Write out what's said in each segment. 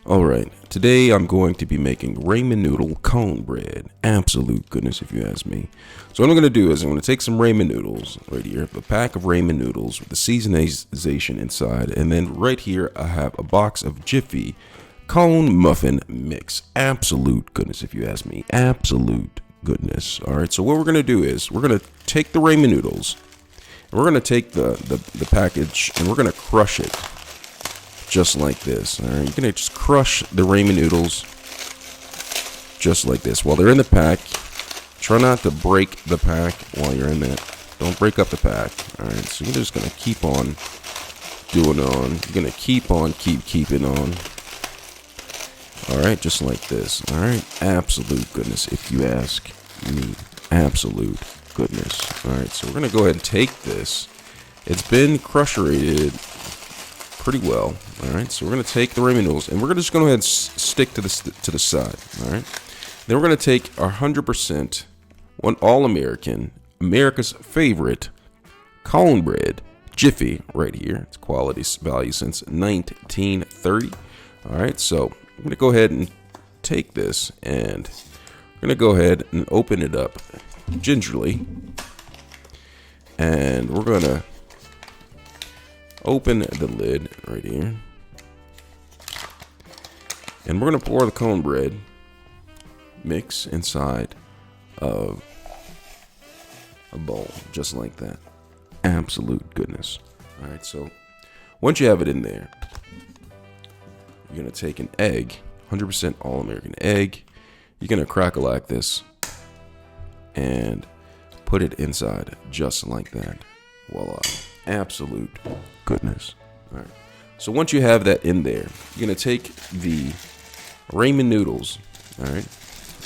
Alright, today I'm going to be making ramen noodle cornbread. Absolute goodness if you ask me. So what I'm going to do is I'm going to take some ramen noodles right here, a pack of ramen noodles with the seasonization inside, and then right here I have a box of Jiffy cone muffin mix. Absolute goodness if you ask me. Absolute goodness. Alright, so what we're going to do is we're going to take the ramen noodles and we're going to take the package and we're going to crush it. Just like this. All right, you're gonna just crush the ramen noodles just like this while they're in the pack. Try not to break the pack while you're in there. Don't break up the pack. All right, so you're just gonna keep on doing on. You're gonna keeping on. All right, just like this. All right, absolute goodness if you ask me. Absolute goodness. All right, so we're gonna go ahead and take this. It's been crusherated pretty well. All right, so we're going to take the ramen noodles and we're just going to go ahead and stick to the side. All right, then we're going to take our 100% all-American, America's favorite cornbread, Jiffy, right here. It's quality value since 1930. All right, so I'm going to go ahead and take this and we're going to go ahead and open it up gingerly, and we're going to open the lid right here, and we're going to pour the cornbread mix inside of a bowl just like that. Absolute goodness. All right, so once you have it in there, you're going to take an egg, 100% all-American egg. You're going to crack-a-lack this and put it inside just like that. Voila. Absolute goodness. All right. So once you have that in there, you're going to take the ramen noodles. All right.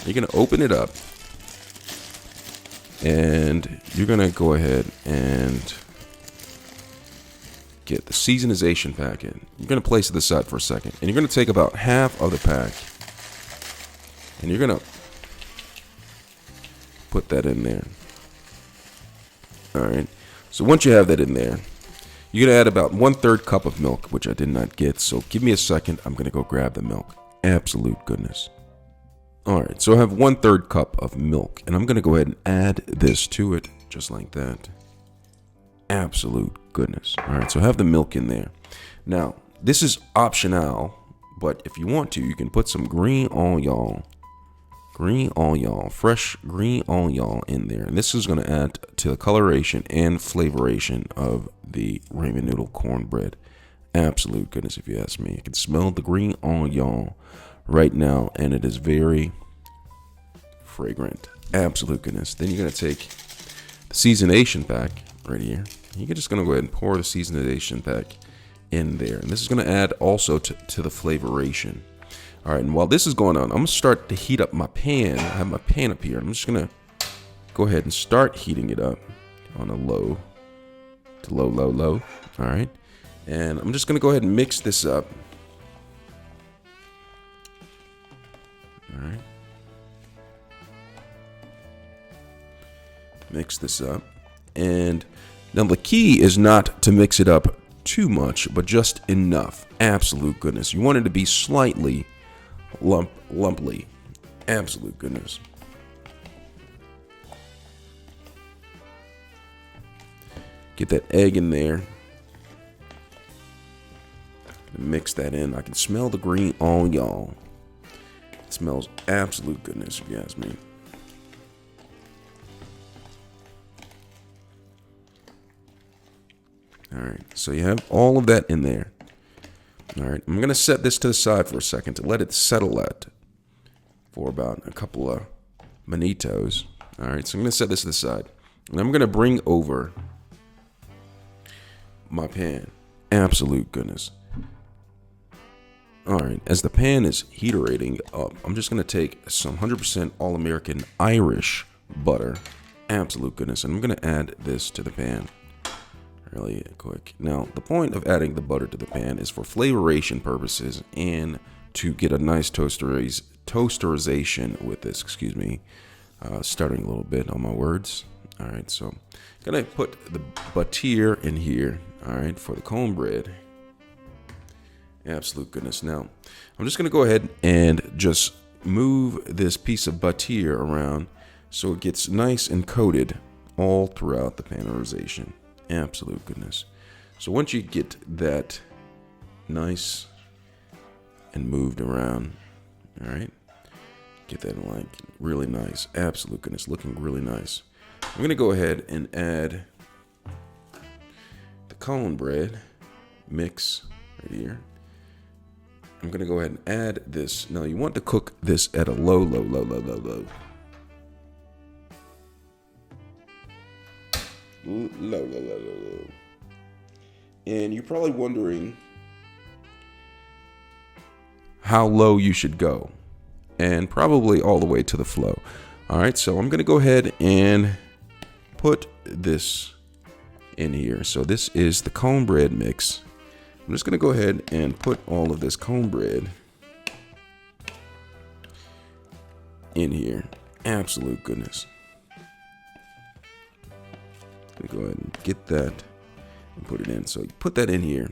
You're going to open it up. And you're going to go ahead and get the seasonization packet. You're going to place it aside for a second. And you're going to take about half of the pack. And you're going to put that in there. All right. So once you have that in there, you're going to add about 1/3 cup of milk, which I did not get. So give me a second. I'm going to go grab the milk. Absolute goodness. All right. So I have 1/3 cup of milk, and I'm going to go ahead and add this to it just like that. Absolute goodness. All right. So I have the milk in there. Now, this is optional, but if you want to, you can put some green onion. Fresh green onion in there. And this is going to add to the coloration and flavoration of the ramen noodle cornbread. Absolute goodness if you ask me. I can smell the green onion right now, and it is very fragrant. Absolute goodness. Then you're going to take the seasonation pack right here. You're just going to go ahead and pour the seasonation pack in there. And this is going to add also to the flavoration. All right, and while this is going on, I'm going to start to heat up my pan. I have my pan up here. I'm just going to go ahead and start heating it up on a low to low. All right, and I'm just going to go ahead and mix this up. All right. Mix this up. And now the key is not to mix it up too much, but just enough. Absolute goodness. You want it to be slightly lumpy. Absolute goodness. Get that egg in there. Mix that in. I can smell the green onion. It smells absolute goodness if you ask me. All right, so you have all of that in there. All right, I'm going to set this to the side for a second to let it settle out for about a couple of minutos. All right, so I'm going to set this to the side. And I'm going to bring over my pan. Absolute goodness. All right, as the pan is heaterating up, I'm just going to take some 100% all-American Irish butter. Absolute goodness. And I'm going to add this to the pan. Really quick. Now, the point of adding the butter to the pan is for flavoration purposes and to get a nice toasterization with this. Excuse me. Starting a little bit on my words. All right, so I'm gonna put the butter in here. All right, for the cornbread, Absolute goodness. Now, I'm just going to go ahead and just move this piece of butter around so it gets nice and coated all throughout the panarization. Absolute goodness. So once you get that nice and moved around, all right, get that like really nice. Absolute goodness, looking really nice. I'm going to go ahead and add the cornbread mix right here. I'm going to go ahead and add this. Now, you want to cook this at a low. Low. And you're probably wondering how low you should go. And probably all the way to the flow. All right, so I'm going to go ahead and put this in here. So this is the cornbread mix. I'm just going to go ahead and put all of this cornbread in here. Absolute goodness. Let me go ahead and get that and put it in. So you put that in here.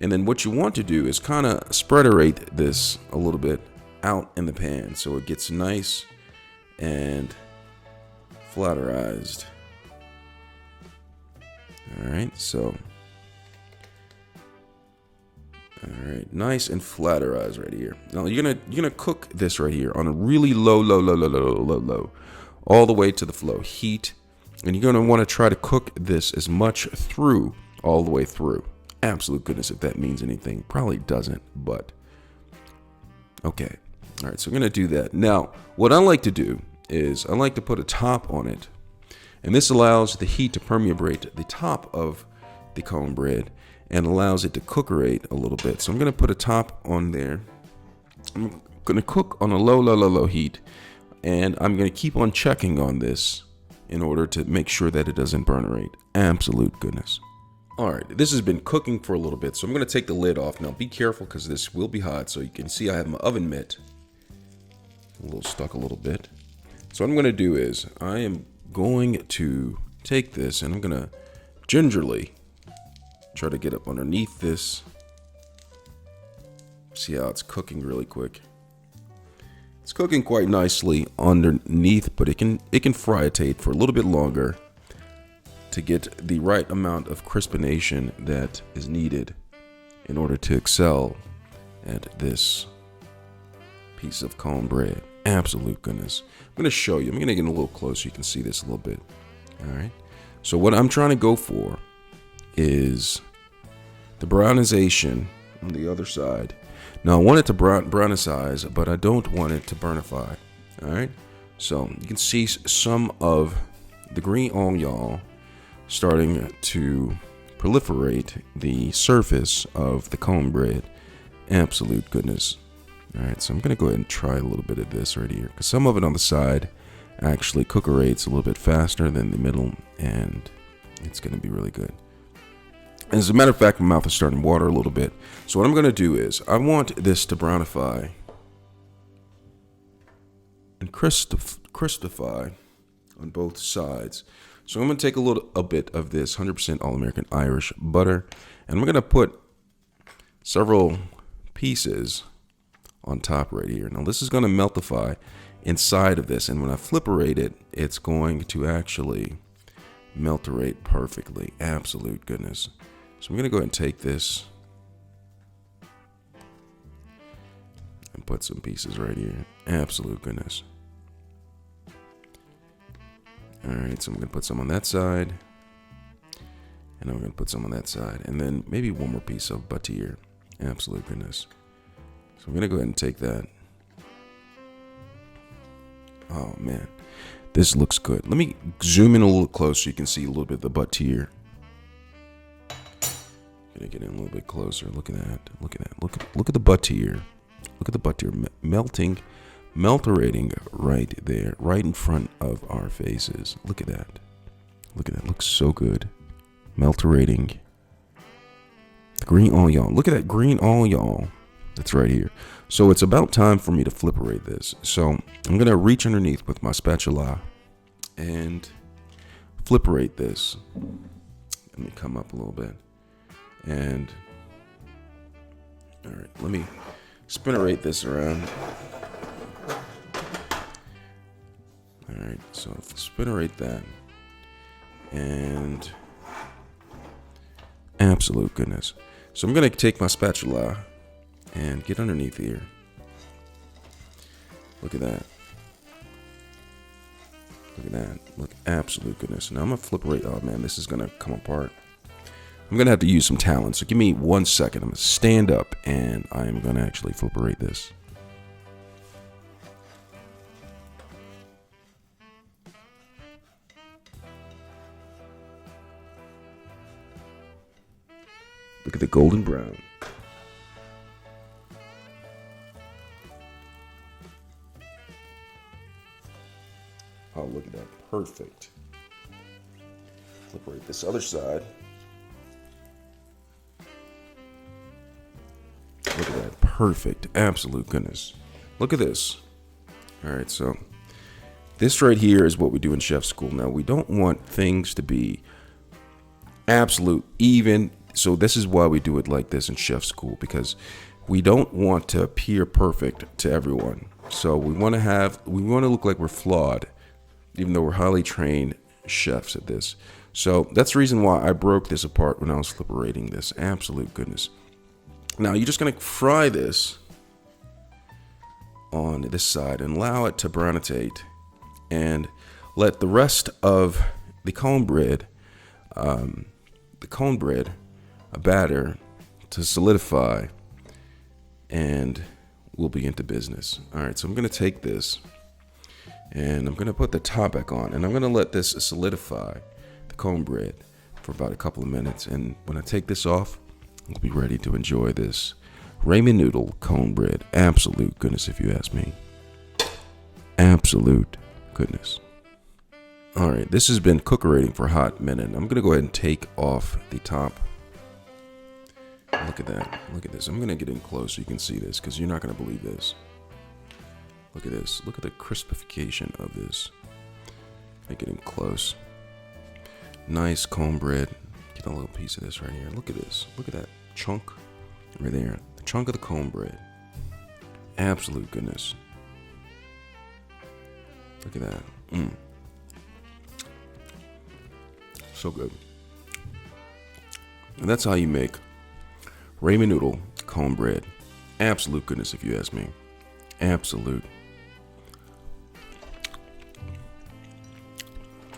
And then what you want to do is kind of spreaderate this a little bit out in the pan so it gets nice and flatterized. All right, so all right, nice and flatterized right here. Now you're gonna cook this right here on a really low, all the way to the flow heat, and you're gonna want to try to cook this as much through all the way through. Absolute goodness, if that means anything, probably doesn't, but okay. All right, so we're gonna do that. Now, what I like to do is I like to put a top on it, and this allows the heat to permeate the top of the cornbread and allows it to cookerate a little bit. So I'm going to put a top on there. I'm going to cook on a low heat, and I'm going to keep on checking on this in order to make sure that it doesn't burnerate. Absolute goodness. All right, this has been cooking for a little bit, so I'm going to take the lid off. Now be careful because this will be hot. So you can see I have my oven mitt a little stuck a little bit. So what I'm going to do is I am going to take this and I'm going to gingerly try to get up underneath this. See how it's cooking really quick. It's cooking quite nicely underneath, but it can frietate for a little bit longer to get the right amount of crispination that is needed in order to excel at this piece of cornbread. Absolute goodness. I'm going to show you. I'm going to get a little closer. You can see this a little bit. All right. So what I'm trying to go for is the brownization on the other side. Now I want it to brownicize, but I don't want it to burnify. All right. So you can see some of the green onion starting to proliferate the surface of the cornbread. Absolute goodness. All right, so I'm going to go ahead and try a little bit of this right here, because some of it on the side actually cookerates a little bit faster than the middle, and it's going to be really good. As a matter of fact, my mouth is starting to water a little bit. So what I'm going to do is I want this to brownify and crispify on both sides. So I'm going to take a bit of this 100% All-American Irish butter, and I'm going to put several pieces on top right here. Now this is going to meltify inside of this, and when I flipperate it, it's going to actually melterate perfectly. Absolute goodness. So I'm going to go ahead and take this and put some pieces right here. Absolute goodness. All right, so I'm going to put some on that side, and I'm going to put some on that side, and then maybe one more piece of butter. Absolute goodness. So I'm going to go ahead and take that. Oh, man. This looks good. Let me zoom in a little closer so you can see a little bit of the butter. Going to get in a little bit closer. Look at that. Look at that. Look at the butter. Look at the butter melterating right there, right in front of our faces. Look at that. Look at that. Looks so good. Melterating. The green onion. Look at that green onion. That's right here. So it's about time for me to flipperate this. So I'm going to reach underneath with my spatula and flipperate this. Let me come up a little bit. And All right, let me spinnerate this around. All right, so spinnerate that. And absolute goodness. So I'm going to take my spatula and get underneath here. Look at that. Look at that. Look, absolute goodness. Now I'm going to flip right. Oh, man, this is going to come apart. I'm going to have to use some talent. So give me 1 second. I'm going to stand up and I'm going to actually flip right this. Look at the golden brown. Oh, look at that. Perfect. Flip right this other side. Look at that. Perfect. Absolute goodness. Look at this. All right, so this right here is what we do in chef school. Now, we don't want things to be absolute even. So this is why we do it like this in chef school, because we don't want to appear perfect to everyone. So we want to look like we're flawed, even though we're highly trained chefs at this. So that's the reason why I broke this apart when I was flipperating this. Absolute goodness. Now you're just going to fry this on this side and allow it to brownitate, and let the rest of the cornbread, a batter to solidify, and we'll be into business. All right, so I'm going to take this and I'm going to put the top back on, and I'm going to let this solidify the cornbread for about a couple of minutes. And when I take this off, we'll be ready to enjoy this Ramen Noodle Cornbread. Absolute goodness, if you ask me. Absolute goodness. All right, this has been cookerating for a hot minute. I'm going to go ahead and take off the top. Look at that. Look at this. I'm going to get in close so you can see this, because you're not going to believe this. Look at this. Look at the crispification of this. I get in close. Nice cornbread. Get a little piece of this right here. Look at this. Look at that chunk right there. The chunk of the cornbread. Absolute goodness. Look at that. So good. And that's how you make Ramen Noodle Cornbread. Absolute goodness, if you ask me. Absolute.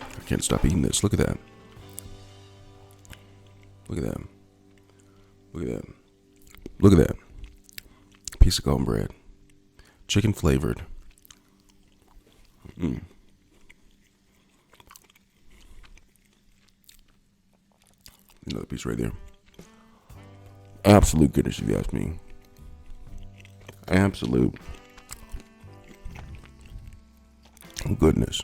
I can't stop eating this. Look at that. Look at that. Look at that. Look at that. Piece of cornbread. Chicken flavored. Another piece right there. Absolute goodness, if you ask me. Absolute goodness.